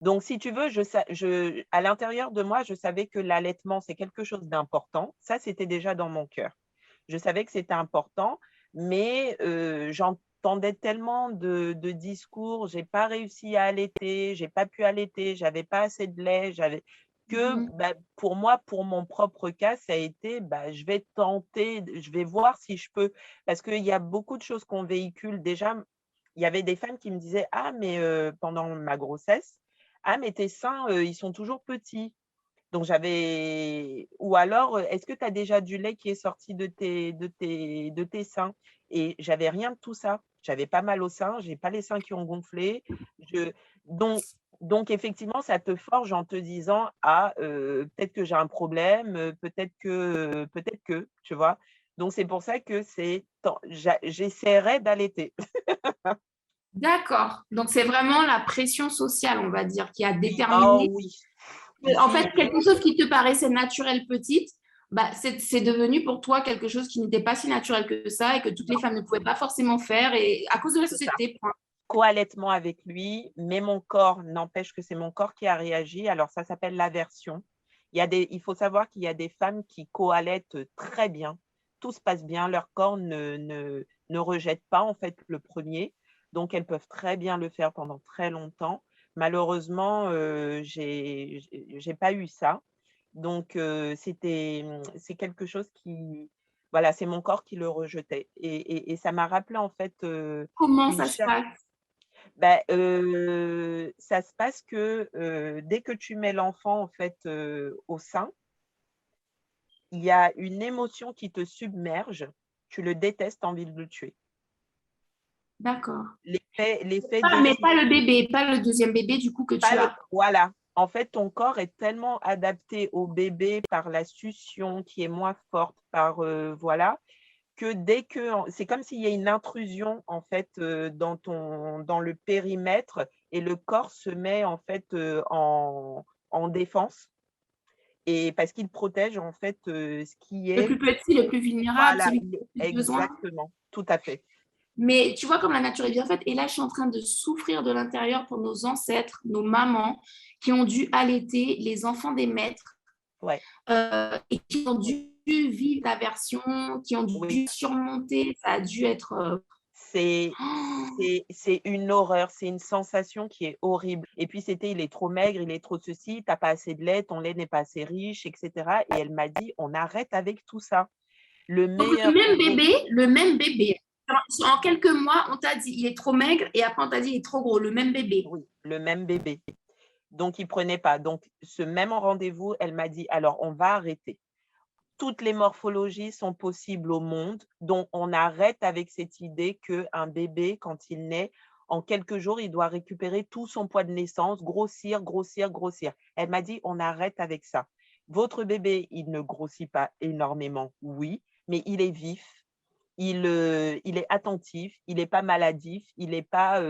Donc, si tu veux, à l'intérieur de moi, je savais que l'allaitement, c'est quelque chose d'important. Ça, c'était déjà dans mon cœur. Je savais que c'était important, mais j'entendais tellement de discours: «J'ai pas réussi à allaiter, j'ai pas pu allaiter, j'avais pas assez de lait, j'avais» que, Mmh. bah, pour moi, pour mon propre cas, ça a été, bah, je vais tenter, je vais voir si je peux. Parce qu'il y a beaucoup de choses qu'on véhicule. Déjà, il y avait des femmes qui me disaient: «Ah mais» pendant ma grossesse: «Ah mais tes seins, ils sont toujours petits». Donc j'avais ou alors, «Est-ce que tu as déjà du lait qui est sorti de tes seins?» Et j'avais rien de tout ça. J'avais pas mal aux seins, j'ai pas les seins qui ont gonflé. Je donc effectivement, ça te forge en te disant: «Ah, peut-être que j'ai un problème, peut-être que», tu vois? Donc c'est pour ça que c'est tant j'essaierai d'allaiter. D'accord, donc c'est vraiment la pression sociale, on va dire, qui a Oui, oh déterminé oui, que, en fait, oui, quelque chose qui te paraissait naturel petite, bah, c'est devenu pour toi quelque chose qui n'était pas si naturel que ça et que toutes les non, femmes ne pouvaient pas forcément faire et à cause de la c'est ça. société, point. Co-allaitement avec lui, mais mon corps n'empêche que c'est mon corps qui a réagi. Alors ça s'appelle l'aversion. Il faut savoir qu'il y a des femmes qui co-allaitent très bien. Tout se passe bien, leur corps ne rejette pas en fait le premier, donc elles peuvent très bien le faire pendant très longtemps. Malheureusement, j'ai pas eu ça. Donc c'est quelque chose qui voilà, c'est mon corps qui le rejetait et ça m'a rappelé en fait, Comment une ça se cher passe? bah, ça se passe que, dès que tu mets l'enfant en fait, au sein, il y a une émotion qui te submerge, tu le détestes, tu as envie de le tuer. D'accord. L'effet Mais pas le décisif, bébé, pas le deuxième bébé du coup que pas tu le as. voilà. En fait, ton corps est tellement adapté au bébé par la succion qui est moins forte, par, voilà, que dès que c'est comme s'il y a une intrusion en fait, dans le périmètre et le corps se met en fait, en défense et parce qu'il protège en fait, ce qui Le est plus petit, le plus vulnérable, voilà, celui qui il a est le plus besoin. exactement, tout à fait. Mais tu vois comme la nature est bien faite. Et là, je suis en train de souffrir de l'intérieur pour nos ancêtres, nos mamans, qui ont dû allaiter les enfants des maîtres Ouais, et qui ont dû vivre l'aversion, qui ont oui. dû surmonter. Ça a dû être... C'est oh, c'est une horreur, c'est une sensation qui est horrible et puis c'était: «Il est trop maigre, il est trop ceci, tu as pas assez de lait, ton lait n'est pas assez riche» et cetera et elle m'a dit: «On arrête avec tout ça. Le donc meilleur bébé» le même bébé. En quelques mois, on t'a dit il est trop maigre et après on t'a dit il est trop gros, le même bébé. oui, le même bébé. Donc il prenait pas. Donc ce même rendez-vous, elle m'a dit: «Alors on va arrêter. Toutes les morphologies sont possibles au monde, donc on arrête avec cette idée qu'un bébé, quand il naît, en quelques jours, il doit récupérer tout son poids de naissance, grossir, grossir, grossir». Elle m'a dit: «On arrête avec ça. Votre bébé, il ne grossit pas énormément, oui, mais il est vif, il est attentif, il n'est pas maladif, il n'est pas,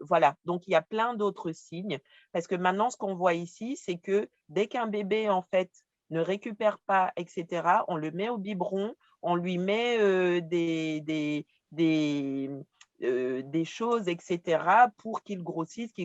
voilà. Donc il y a plein d'autres signes parce que maintenant ce qu'on voit ici, c'est que dès qu'un bébé en fait ne récupère pas et cetera, on le met au biberon, on lui met, des choses et cetera pour qu'il C'est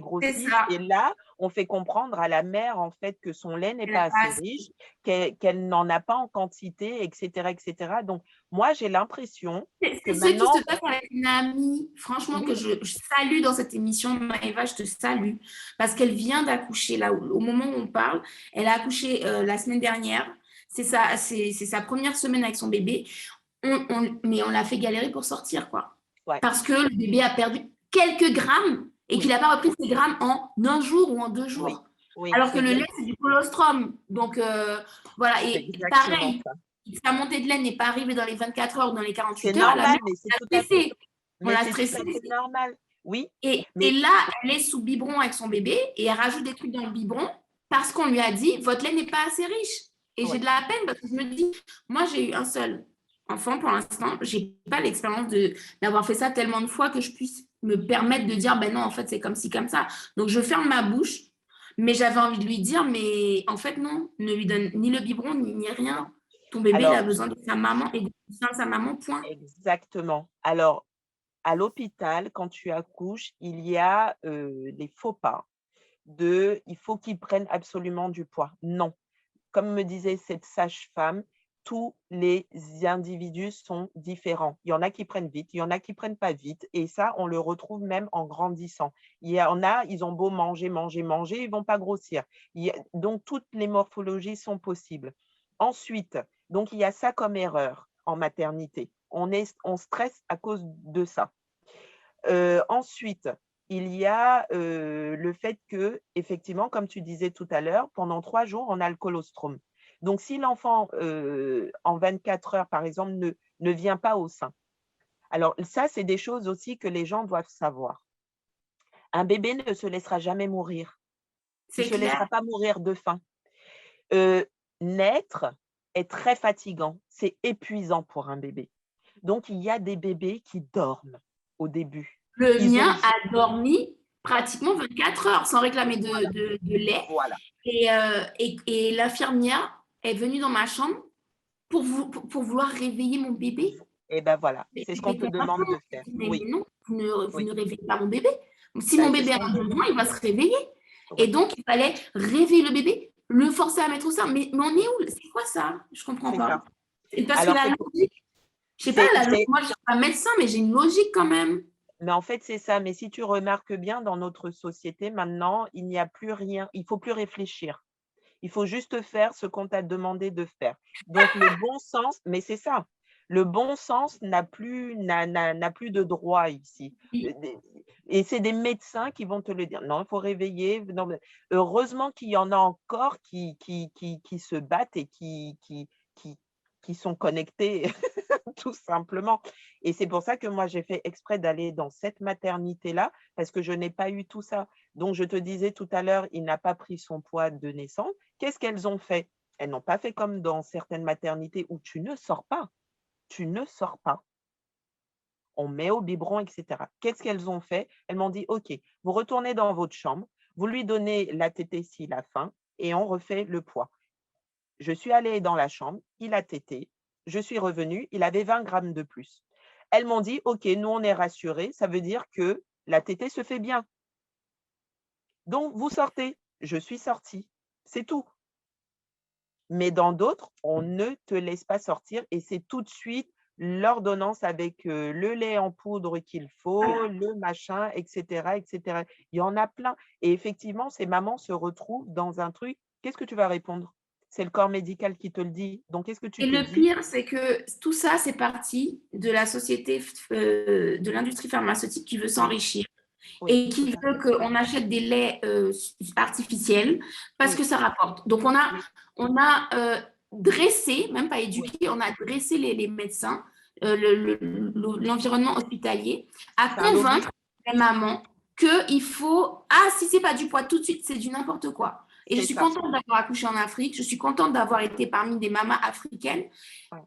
grossisse ça. et là, on fait comprendre à la mère en fait que son lait n'est Elle a pas pas assez riche, assez. qu'elle n'en a pas en quantité et cetera et cetera. Donc moi, j'ai l'impression que C'est ce qui se maintenant passe avec une amie, franchement, que oui, je salue dans cette émission. Maëva, je te salue. Parce qu'elle vient d'accoucher, là, au moment où on parle. Elle a accouché la semaine dernière. C'est sa première semaine avec son bébé. Mais on l'a fait galérer pour sortir, quoi. ouais, Parce que le bébé a perdu quelques grammes et qu'il oui, n'a pas repris ses grammes en un jour ou en deux oui, jours. oui, Alors c'est que le lait, exact c'est du colostrum. Donc, voilà. c'est Et exactement pareil, ça. si sa montée de lait n'est pas arrivée dans les 24 heures ou dans les C'est 48 heures, à la normal, mère, mais c'est on l'a tout à fait stressée. On l'a tout stressée. à fait normal. Oui, Et mais là, elle est sous biberon avec son bébé et elle rajoute des trucs dans le biberon parce qu'on lui a dit, votre lait n'est pas assez riche. Et j'ai ouais. de la peine parce que je me dis, moi, j'ai eu un seul enfant pour l'instant. J'ai pas l'expérience d'avoir fait ça tellement de fois que je puisse me permettre de dire, ben non, en fait, c'est comme ci, comme ça. Donc, je ferme ma bouche, mais j'avais envie de lui dire, mais en fait, non, ne lui donne ni le biberon, ni Non. rien. Ton bébé, il a Alors besoin de sa maman et du sein de sa maman, point. exactement. Alors à l'hôpital, quand tu accouches, il y a, des faux pas. il faut qu'ils prennent absolument du poids. Non. Comme me disait cette sage-femme, tous les individus sont différents. Il y en a qui prennent vite, il y en a qui prennent pas vite. Et ça, on le retrouve même en grandissant. Il y en a, ils ont beau manger, manger, manger, ils vont pas grossir. Donc, toutes les morphologies sont possibles. Ensuite, donc, il y a ça comme erreur en maternité. On stresse à cause de ça. Ensuite, il y a le fait que, effectivement, comme tu disais tout à l'heure, pendant 3 jours, on a le colostrum. Donc, si l'enfant, en 24 heures, par exemple, ne vient pas au sein. Alors, ça, c'est des choses aussi que les gens doivent savoir. Un bébé ne se laissera jamais mourir. Il ne se laissera pas mourir de faim. Naître est très fatigant. C'est épuisant pour un bébé. Donc, il y a des bébés qui dorment au début. Le mien a dormi pratiquement 24 heures sans réclamer de lait. Voilà. Et l'infirmière est venue dans ma chambre pour vouloir réveiller mon bébé. Et ben voilà, c'est ce qu'on te demande de faire. Mais Oui. non, vous ne réveillez pas mon bébé. Si Ben, mon bébé a besoin, il va se réveiller. Et donc, il fallait réveiller le bébé, le forcer à mettre au sein. Mais on est où? C'est quoi ça? Je ne comprends pas. Parce Alors, que la logique, je ne sais pas, moi, je ne suis pas médecin, mais j'ai une logique quand même. Mais en fait, c'est ça. Mais si tu remarques bien, dans notre société, maintenant, il n'y a plus rien. Il ne faut plus réfléchir. Il faut juste faire ce qu'on t'a demandé de faire. Donc, le bon sens, mais c'est ça. Le bon sens n'a plus de droit ici. Et c'est des médecins qui vont te le dire. Non, il faut réveiller. Non, heureusement qu'il y en a encore qui se battent et qui sont connectés, tout simplement. Et c'est pour ça que moi, j'ai fait exprès d'aller dans cette maternité-là, parce que je n'ai pas eu tout ça. Donc, je te disais tout à l'heure, il n'a pas pris son poids de naissance. Qu'est-ce qu'elles ont fait? Elles n'ont pas fait comme dans certaines maternités où tu ne sors pas. Tu ne sors pas. On met au biberon, etc. Qu'est-ce qu'elles ont fait? Elles m'ont dit, OK, vous retournez dans votre chambre, vous lui donnez la tétée s'il a faim et on refait le poids. Je suis allée dans la chambre, il a tété, je suis revenue, il avait 20 grammes de plus. Elles m'ont dit, OK, nous on est rassurés, ça veut dire que la tétée se fait bien. Donc, vous sortez. Je suis sortie. C'est tout. Mais dans d'autres, on ne te laisse pas sortir et c'est tout de suite l'ordonnance avec le lait en poudre qu'il faut, le machin, etc., etc. Il y en a plein. Et effectivement, ces mamans se retrouvent dans un truc. Qu'est-ce que tu vas répondre? C'est le corps médical qui te le dit. Donc, qu'est-ce que tu te dis? Et le pire, c'est que tout ça, c'est parti de la société, de l'industrie pharmaceutique qui veut s'enrichir. Oui, Et qui veut qu'on achète des laits artificiels parce que ça rapporte. Donc, on a dressé, même pas éduqué, on a dressé les médecins, l'environnement hospitalier, à convaincre les mamans qu'il faut, si c'est pas du poids tout de suite, c'est du n'importe quoi. Et je suis contente d'avoir accouché en Afrique, je suis contente d'avoir été parmi des mamas africaines.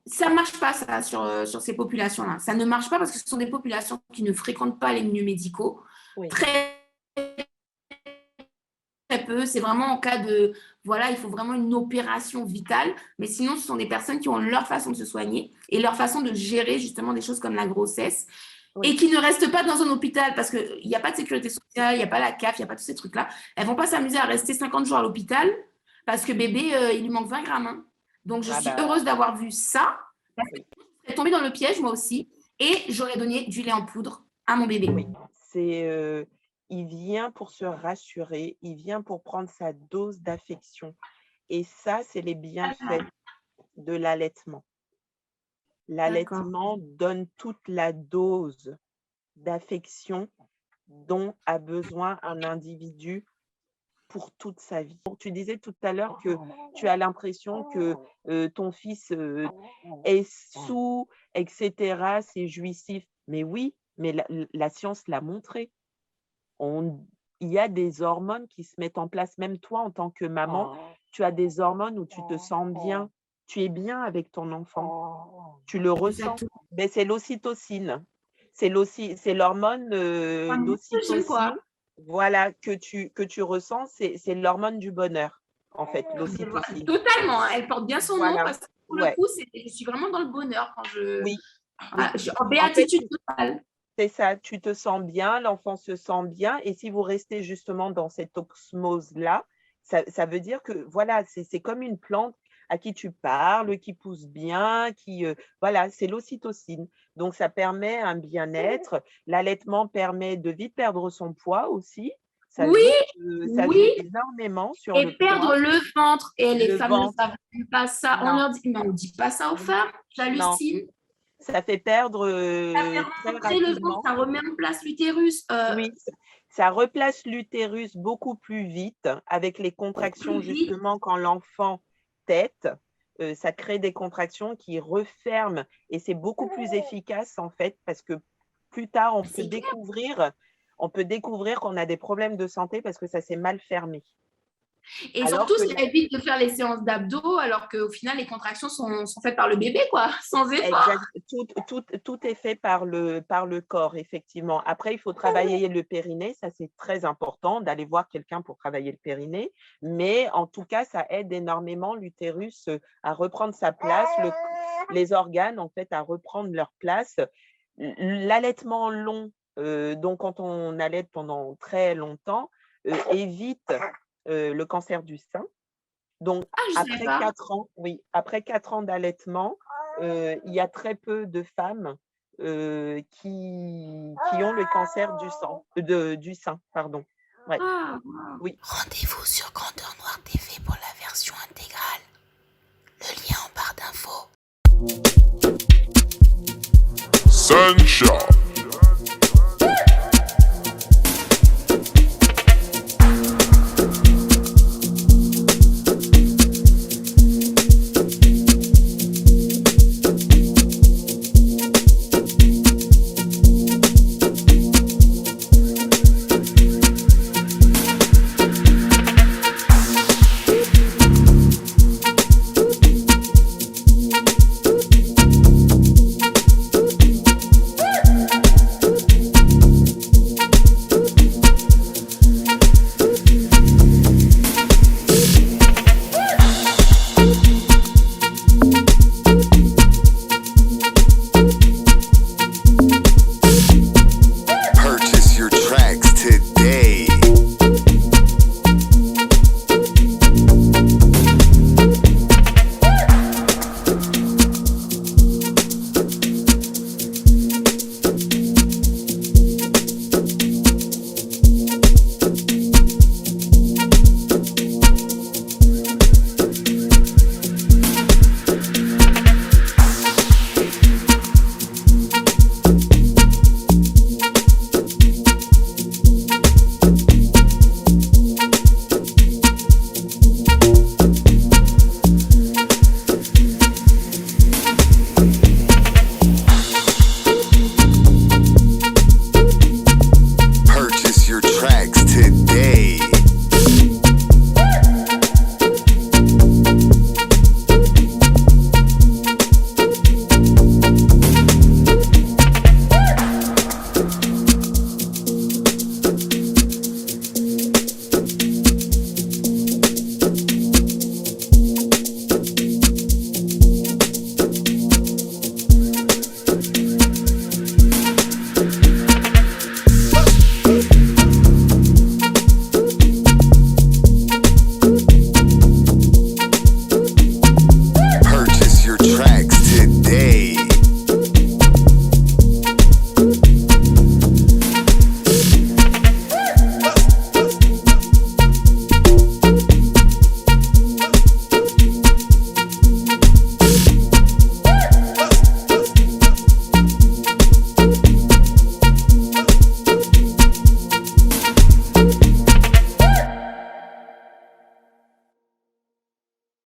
Ça ne marche pas, ça, sur ces populations-là. Ça ne marche pas parce que ce sont des populations qui ne fréquentent pas les milieux médicaux. Oui. Très peu, c'est vraiment en cas de, voilà, il faut vraiment une opération vitale, mais sinon, ce sont des personnes qui ont leur façon de se soigner et leur façon de gérer justement des choses comme la grossesse et qui ne restent pas dans un hôpital parce qu'il n'y a pas de sécurité sociale, il n'y a pas la CAF, il n'y a pas tous ces trucs-là. Elles ne vont pas s'amuser à rester 50 jours à l'hôpital parce que bébé, il lui manque 20 grammes. Hein. Donc, je suis heureuse d'avoir vu ça parce que je serais tombée dans le piège, moi aussi, et j'aurais donné du lait en poudre à mon bébé. Oui, il vient pour se rassurer, il vient pour prendre sa dose d'affection. Et ça, c'est les bienfaits de l'allaitement. L'allaitement donne toute la dose d'affection dont a besoin un individu pour toute sa vie. Tu disais tout à l'heure que tu as l'impression que ton fils est sous, etc., c'est jouissif. Mais oui, mais la science l'a montré. Il y a des hormones qui se mettent en place. Même toi, en tant que maman, tu as des hormones où tu te sens bien. Tu es bien avec ton enfant. Tu le ressens. Mais c'est l'ocytocine. C'est l'hormone d'ocytocine. Voilà, que tu ressens. C'est l'hormone du bonheur, en fait, l'ocytocine. Totalement. Elle porte bien son nom parce que pour le coup, je suis vraiment dans le bonheur quand je suis en béatitude totale. C'est ça, tu te sens bien, l'enfant se sent bien. Et si vous restez justement dans cette osmose-là, ça veut dire que voilà, c'est comme une plante à qui tu parles, qui pousse bien, voilà, c'est l'ocytocine. Donc, ça permet un bien-être. L'allaitement permet de vite perdre son poids aussi. Oui, Ça joue oui. énormément sur le Et perdre poids, le ventre. Et les le femmes ne ventre. savent même pas ça. On Non, leur dit, mais on ne dit pas ça aux oui, femmes. non. J'hallucine. Ça fait perdre Ça fait très rentrer le ventre, rapidement. ça remet en place l'utérus. Oui, ça replace l'utérus beaucoup plus vite avec les contractions Plus vite. justement quand l'enfant tète. Ça crée des contractions qui referment et c'est beaucoup plus efficace en fait parce que plus tard C'est clair. on peut découvrir qu'on a des problèmes de santé parce que ça s'est mal fermé. Et Alors surtout, que ça évite de faire les séances d'abdos alors qu'au final, les contractions sont faites par le bébé, quoi, sans effort. exact, tout est fait par le corps, effectivement. Après, il faut travailler le périnée, ça c'est très important d'aller voir quelqu'un pour travailler le périnée, mais en tout cas, ça aide énormément l'utérus à reprendre sa place, les organes en fait à reprendre leur place. L'allaitement long, donc quand on allaite pendant très longtemps, évite le cancer du sein. Donc, Ah, je ne savais après pas. 4 ans, oui, après 4 ans d'allaitement, il y a très peu de femmes qui ont le cancer du sein, pardon. Ouais, Ah, oui. Rendez-vous sur Grandeur Noire TV pour la version intégrale. Le lien en barre d'infos. Sunshine.